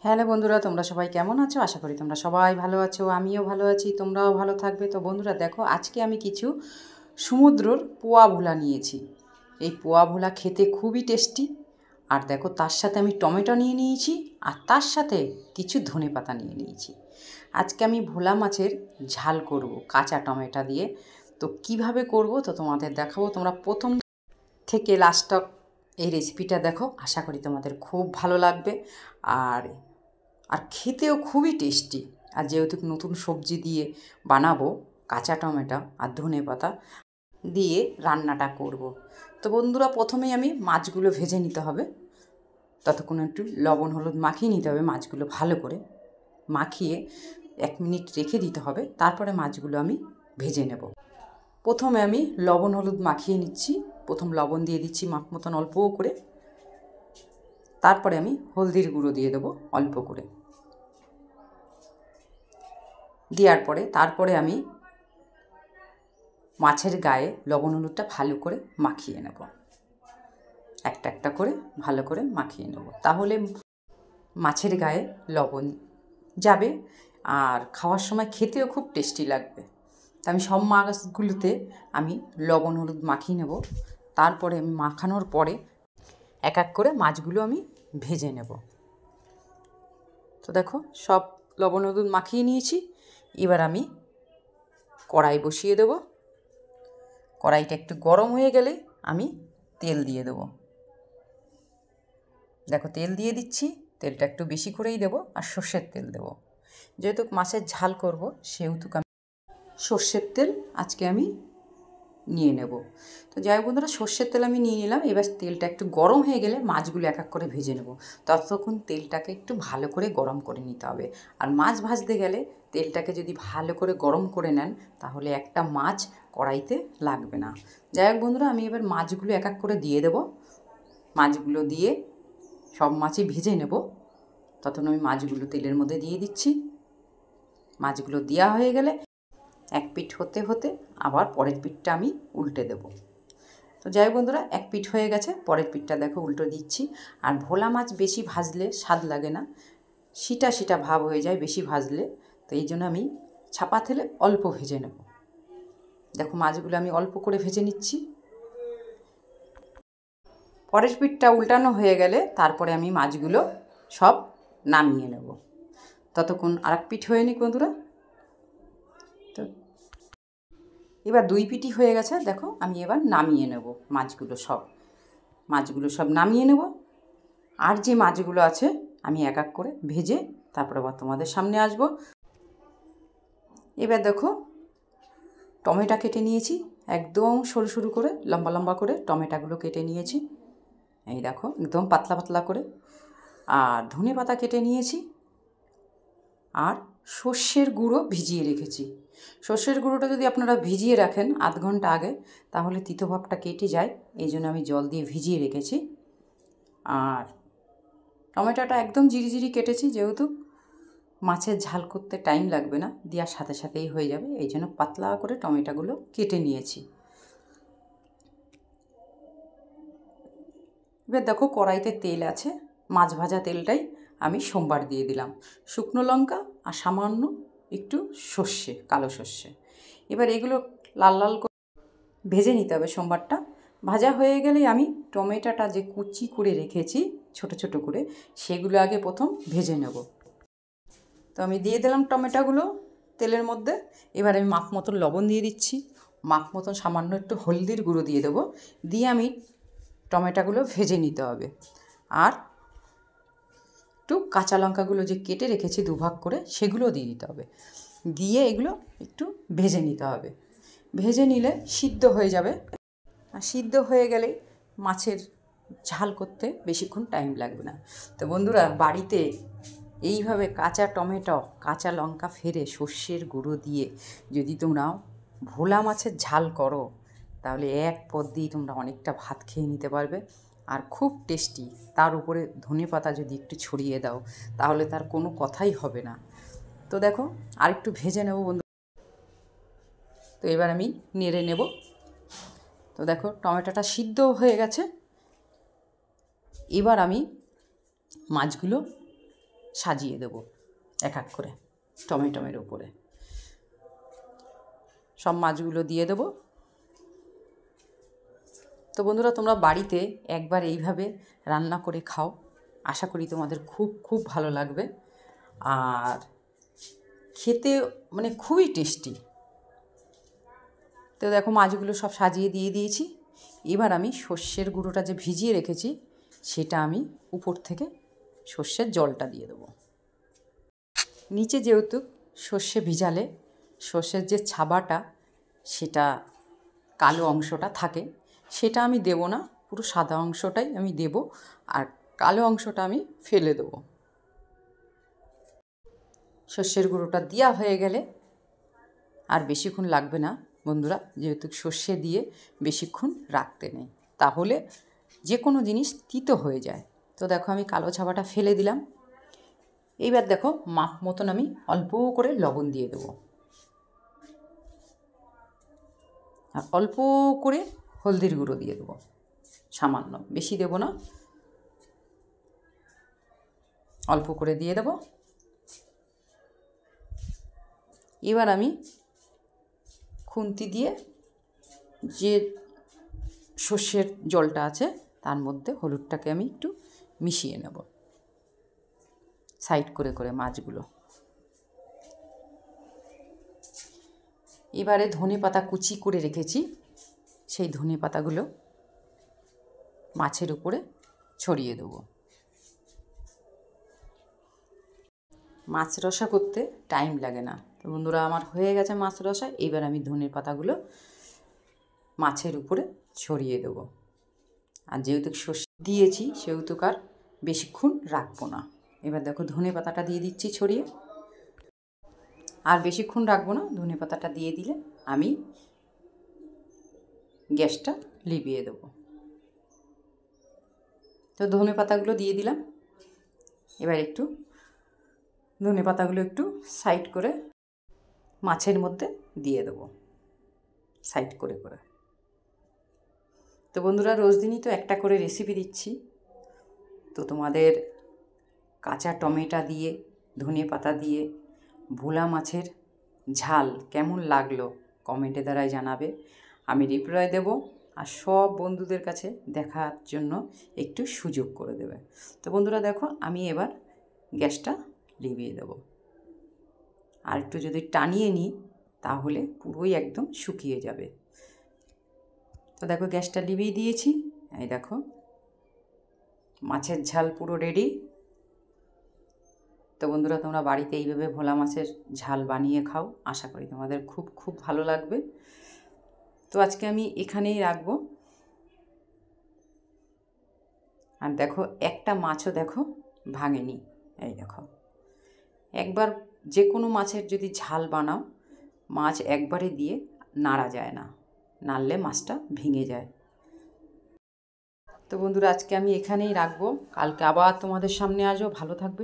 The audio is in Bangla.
হ্যালো বন্ধুরা, তোমরা সবাই কেমন আছো? আশা করি তোমরা সবাই ভালো আছো, আমিও ভালো আছি, তোমরাও ভালো থাকবে। তো বন্ধুরা দেখো, আজকে আমি কিছু সমুদ্রর পোয়া ভোলা নিয়েছি। এই পোয়া ভোলা খেতে খুবই টেস্টি। আর দেখো, তার সাথে আমি টমেটো নিয়ে নিয়েছি, আর তার সাথে কিছু ধনেপাতা নিয়ে নিয়েছি। আজকে আমি ভোলা মাছের ঝাল করব কাঁচা টমেটো দিয়ে। তো কিভাবে করব তো তোমাদের দেখাবো। তোমরা প্রথম থেকে লাস্ট তক এই রেসিপিটা দেখো, আশা করি তোমাদের খুব ভালো লাগবে। আর আর খেতেও খুবই টেস্টি। আর যেহেতু নতুন সবজি দিয়ে বানাবো, কাঁচা টমেটো আর ধনেপাতা দিয়ে রান্নাটা করব। তো বন্ধুরা, প্রথমেই আমি মাছগুলো ভেজে নিতে হবে। ততক্ষণ একটু লবণ হলুদ মাখিয়ে নিতে হবে মাছগুলো ভালো করে। মাখিয়ে 1 মিনিট রেখে দিতে হবে, তারপরে মাছগুলো আমি ভেজে নেব। প্রথমে আমি লবণ হলুদ মাখিয়ে নিচ্ছি। প্রথম লবণ দিয়ে দিচ্ছি মাপ মতন অল্প করে, তারপরে আমি হলদির গুঁড়ো দিয়ে দেবো অল্প করে। দেওয়ার পরে তারপরে আমি মাছের গায়ে লবণ হলুদটা ভালো করে মাখিয়ে নেব। একটা একটা করে ভালো করে মাখিয়ে নেব, তাহলে মাছের গায়ে লবণ যাবে আর খাওয়ার সময় খেতেও খুব টেস্টি লাগবে। তা আমি সব মাছগুলোতে আমি লবণ হলুদ মাখিয়ে নেব। তারপরে আমি মাখানোর পরে এক এক করে মাছগুলো আমি ভেজে নেব। তো দেখো, সব লবণ হলুদ মাখিয়ে নিয়েছি। এবার আমি কড়াই বসিয়ে দেব। কড়াইটা একটু গরম হয়ে গেলে আমি তেল দিয়ে দেবো। দেখো, তেল দিয়ে দিচ্ছি। তেলটা একটু বেশি করেই দেবো, আর সর্ষের তেল দেবো। যেহেতু মাছের ঝাল করব, সেহেতু আমি সর্ষের তেল আজকে আমি নিয়ে নেব। তো যাই হোক বন্ধুরা, সর্ষের তেল আমি নিয়ে নিলাম। এবার তেলটা একটু গরম হয়ে গেলে মাছগুলো এক এক করে ভেজে নেব। ততক্ষণ তেলটাকে একটু ভালো করে গরম করে নিতে হবে। আর মাছ ভাজতে গেলে তেলটাকে যদি ভালো করে গরম করে নেন, তাহলে একটা মাছ কড়াইতে লাগবে না। যাই হোক বন্ধুরা, আমি এবার মাছগুলো এক এক করে দিয়ে দেব। মাছগুলো দিয়ে সব মাছই ভেজে নেব। তখন আমি মাছগুলো তেলের মধ্যে দিয়ে দিচ্ছি। মাছগুলো দেওয়া হয়ে গেলে এক পিঠ হতে হতে আবার পরের পিঠটা আমি উল্টে দেব। তো যাই হোক বন্ধুরা, এক পিঠ হয়ে গেছে, পরের পিঠটা দেখো উল্টো দিচ্ছি। আর ভোলা মাছ বেশি ভাজলে স্বাদ লাগে না, সিটা সিটা ভাব হয়ে যায় বেশি ভাজলে। তো এই জন্য আমি ছাপা তেলে অল্প ভেজে নেব। দেখো, মাছগুলো আমি অল্প করে ভেজে নিচ্ছি। পরের পিঠটা উল্টানো হয়ে গেলে তারপরে আমি মাছগুলো সব নামিয়ে নেব। ততক্ষণ আর এক পিঠ হয়ে নিক বন্ধুরা। তো এবার দুই পিঠই হয়ে গেছে। দেখো, আমি এবার নামিয়ে নেব মাছগুলো সব নামিয়ে নেব। আর যে মাছগুলো আছে আমি এক এক করে ভেজে তারপরে আবার তোমাদের সামনে আসব। এবার দেখো, টমেটো কেটে নিয়েছি, একদম সরু সরু করে লম্বা লম্বা করে টমেটোগুলো কেটে নিয়েছি। এই দেখো, একদম পাতলা পাতলা করে। আর ধনেপাতা কেটে নিয়েছি। আর সর্ষের গুঁড়ো ভিজিয়ে রেখেছি। সর্ষের গুঁড়োটা যদি আপনারা ভিজিয়ে রাখেন আধ ঘন্টা আগে, তাহলে তিতভাবটা কেটে যায়। এই জন্য আমি জল দিয়ে ভিজিয়ে রেখেছি। আর টমেটোটা একদম জিরিজিরি কেটেছি, যেহেতু মাছের ঝাল করতে টাইম লাগবে না, দেওয়ার সাথে সাথেই হয়ে যাবে, এই জন্য পাতলা করে টমেটোগুলো কেটে নিয়েছি। এবার দেখো, কড়াইতে তেল আছে, মাছ ভাজা তেলটাই আমি সোমবার দিয়ে দিলাম। শুকনো লঙ্কা আর সামান্য একটু সর্ষে, কালো সর্ষে। এবার এগুলো লাল লাল করে ভেজে নিতে হবে। সোমবারটা ভাজা হয়ে গেলেই আমি টমেটোটা যে কুচি করে রেখেছি ছোট ছোট করে, সেগুলো আগে প্রথম ভেজে নেব। তো আমি দিয়ে দিলাম টমেটোগুলো তেলের মধ্যে। এবার আমি মাপ মতন লবণ দিয়ে দিচ্ছি, মাপ মতন সামান্য একটু হলদির গুঁড়ো দিয়ে দেবো। দিয়ে আমি টমেটোগুলো ভেজে নিতে হবে। আর একটু কাঁচা লঙ্কাগুলো যে কেটে রেখেছি দুভাগ করে, সেগুলো দিয়ে দিতে হবে। দিয়ে এগুলো একটু ভেজে নিতে হবে। ভেজে নিলে সিদ্ধ হয়ে যাবে। আর সিদ্ধ হয়ে গেলে মাছের ঝাল করতে বেশিক্ষণ টাইম লাগবে না। তো বন্ধুরা, বাড়িতে এইভাবে কাঁচা টমেটো, কাঁচা লঙ্কা ফেলে সর্ষের গুঁড়ো দিয়ে যদি তোমরা ভোলা মাছের ঝাল করো, তাহলে এক পদ দিয়ে তোমরা অনেকটা ভাত খেয়ে নিতে পারবে। আর খুব টেস্টি। তার উপরে ধনেপাতা যদি একটু ছড়িয়ে দাও, তাহলে তার কোনো কথাই হবে না। তো দেখো, আর একটু ভেজে নেব বন্ধু। তো এবার আমি নেড়ে নেব। তো দেখো, টমেটোটা সিদ্ধ হয়ে গেছে। এবার আমি মাছগুলো সাজিয়ে দেব এক এক করে টমেটোমের উপরে। সব মাছগুলো দিয়ে দেব। তো বন্ধুরা, তোমরা বাড়িতে একবার এইভাবে রান্না করে খাও, আশা করি তোমাদের খুব খুব ভালো লাগবে। আর খেতে মানে খুবই টেস্টি। তো দেখো মাছগুলো সব সাজিয়ে দিয়ে দিয়েছি। এবার আমি সর্ষের গুঁড়োটা যে ভিজিয়ে রেখেছি সেটা আমি উপর থেকে সর্ষের জলটা দিয়ে দেবো। নিচে যেহেতু সর্ষে ভিজালে সর্ষের যে ছাবাটা, সেটা কালো অংশটা থাকে, সেটা আমি দেব না, পুরো সাদা অংশটাই আমি দেব, আর কালো অংশটা আমি ফেলে দেবো। সর্ষের গুঁড়োটা দেওয়া হয়ে গেলে আর বেশিক্ষণ লাগবে না বন্ধুরা, যেহেতু সর্ষে দিয়ে বেশিক্ষণ রাখতে নেই, তাহলে যে কোনো জিনিস তিতো হয়ে যায়। তো দেখো আমি কালো ছাবাটা ফেলে দিলাম। এইবার দেখো মাপ মতন আমি অল্প করে লবণ দিয়ে দেবো, আর অল্প করে হলদির গুঁড়ো দিয়ে দেবো, সামান্য, বেশি দেব না, অল্প করে দিয়ে দেব। এবার আমি খুন্তি দিয়ে যে সর্ষের জলটা আছে তার মধ্যে হলুদটাকে আমি একটু মিশিয়ে নেব সাইড করে করে মাছগুলো। এবারে ধনেপাতা কুচি করে রেখেছি, সেই ধনেপাতাগুলো মাছের উপরে ছড়িয়ে দেব। মাছ রসা করতে টাইম লাগে না। তো বন্ধুরা, আমার হয়ে গেছে মাছ রসা। এবার আমি ধনেপাতাগুলো মাছের উপরে ছড়িয়ে দেব। আর যেহেতু সর্ষে দিয়েছি সেহেতু আর বেশিক্ষণ রাখবো না। এবার দেখো ধনেপাতাটা দিয়ে দিচ্ছি ছড়িয়ে, আর বেশিক্ষণ রাখবো না। ধনেপাতাটা দিয়ে দিলে আমি গ্যাসটা লিভিয়ে দেবো। তো ধনেপাতাগুলো দিয়ে দিলাম। এবার একটু ধনেপাতাগুলো একটু সাইড করে মাছের মধ্যে দিয়ে দেবো, সাইড করে করে। তো বন্ধুরা, রোজ দিনই তো একটা করে রেসিপি দিচ্ছি। তো তোমাদের কাঁচা টমেটো দিয়ে ধনেপাতা দিয়ে ভোলা মাছের ঝাল কেমন লাগলো কমেন্টে দ্বারাই জানাবে, আমি রিপ্লাই দেব। আর সব বন্ধুদের কাছে দেখার জন্য একটু সুযোগ করে দেবে। তো বন্ধুরা দেখো, আমি এবার গ্যাসটা লিভিয়ে দেব। আর একটু যদি টানিয়ে নিই তাহলে পুরোই একদম শুকিয়ে যাবে। তো দেখো গ্যাসটা লিভিয়ে দিয়েছি। এই দেখো মাছের ঝাল পুরো রেডি। তো বন্ধুরা, তোমরা বাড়িতে এইভাবে ভোলা মাছের ঝাল বানিয়ে খাও, আশা করি তোমাদের খুব খুব ভালো লাগবে। তো আজকে আমি এখানেই রাখবো। আর দেখো একটা মাছও দেখো ভাঙেনি। এই দেখো, একবার যে কোনো মাছের যদি ঝাল বানাও, মাছ একবারে দিয়ে নাড়া যায় না, নাড়লে মাছটা ভেঙে যায়। তো বন্ধুরা, আজকে আমি এখানেই রাখবো। কালকে আবার তোমাদের সামনে আসবো। ভালো থাকবে।